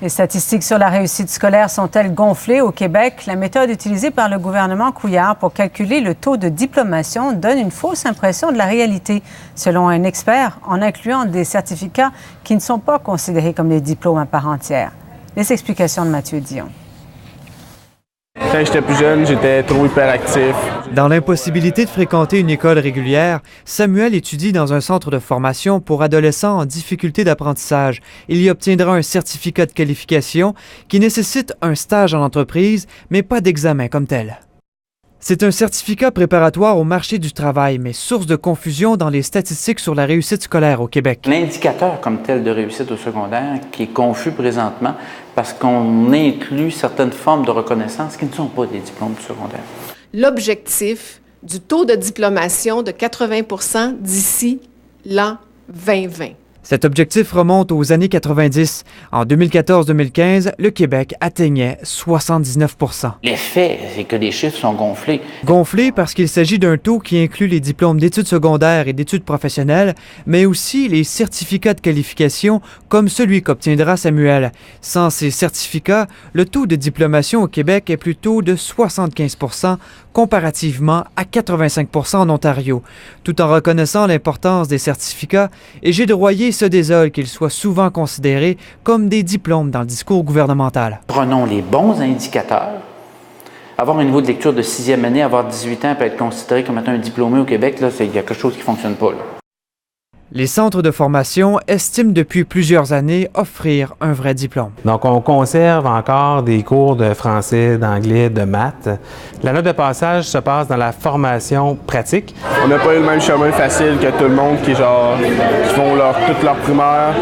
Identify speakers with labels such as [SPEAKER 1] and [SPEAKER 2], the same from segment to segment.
[SPEAKER 1] Les statistiques sur la réussite scolaire sont-elles gonflées au Québec? La méthode utilisée par le gouvernement Couillard pour calculer le taux de diplomation donne une fausse impression de la réalité, selon un expert, en incluant des certificats qui ne sont pas considérés comme des diplômes à part entière. Les explications de Mathieu Dion.
[SPEAKER 2] Quand j'étais plus jeune, j'étais trop hyperactif.
[SPEAKER 3] Dans l'impossibilité de fréquenter une école régulière, Samuel étudie dans un centre de formation pour adolescents en difficulté d'apprentissage. Il y obtiendra un certificat de qualification qui nécessite un stage en entreprise, mais pas d'examen comme tel. C'est un certificat préparatoire au marché du travail, mais source de confusion dans les statistiques sur la réussite scolaire au Québec.
[SPEAKER 4] L'indicateur comme tel de réussite au secondaire qui est confus présentement parce qu'on inclut certaines formes de reconnaissance qui ne sont pas des diplômes du secondaire.
[SPEAKER 5] L'objectif du taux de diplomation de 80 % d'ici l'an 2020.
[SPEAKER 3] Cet objectif remonte aux années 90. En 2014-2015, le Québec atteignait 79 %.
[SPEAKER 4] L'effet, c'est que les chiffres sont gonflés.
[SPEAKER 3] Gonflés parce qu'il s'agit d'un taux qui inclut les diplômes d'études secondaires et d'études professionnelles, mais aussi les certificats de qualification comme celui qu'obtiendra Samuel. Sans ces certificats, le taux de diplomation au Québec est plutôt de 75 % comparativement à 85 % en Ontario. Tout en reconnaissant l'importance des certificats, Égide Royer se désole qu'ils soient souvent considérés comme des diplômes dans le discours gouvernemental.
[SPEAKER 4] Prenons les bons indicateurs. Avoir un niveau de lecture de 6e année, avoir 18 ans peut être considéré comme étant un diplômé au Québec, là, il y a quelque chose qui ne fonctionne pas. Là.
[SPEAKER 3] Les centres de formation estiment depuis plusieurs années offrir un vrai diplôme.
[SPEAKER 6] Donc, on conserve encore des cours de français, d'anglais, de maths. La note de passage se passe dans la formation pratique.
[SPEAKER 2] On n'a pas eu le même chemin facile que tout le monde qui font toute leur primaire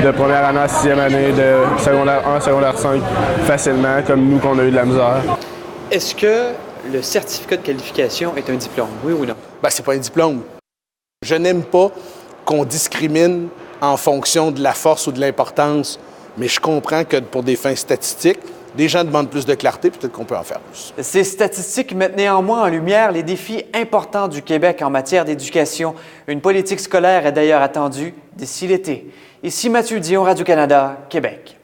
[SPEAKER 2] de première année à 6e année, de secondaire 1, secondaire 5 facilement, comme nous qu'on a eu de la misère.
[SPEAKER 7] Est-ce que le certificat de qualification est un diplôme, oui ou non?
[SPEAKER 8] Ben, c'est pas un diplôme. Je n'aime pas qu'on discrimine en fonction de la force ou de l'importance, mais je comprends que pour des fins statistiques, des gens demandent plus de clarté, peut-être qu'on peut en faire plus.
[SPEAKER 7] Ces statistiques mettent néanmoins en lumière les défis importants du Québec en matière d'éducation. Une politique scolaire est d'ailleurs attendue d'ici l'été. Ici Mathieu Dion, Radio-Canada, Québec.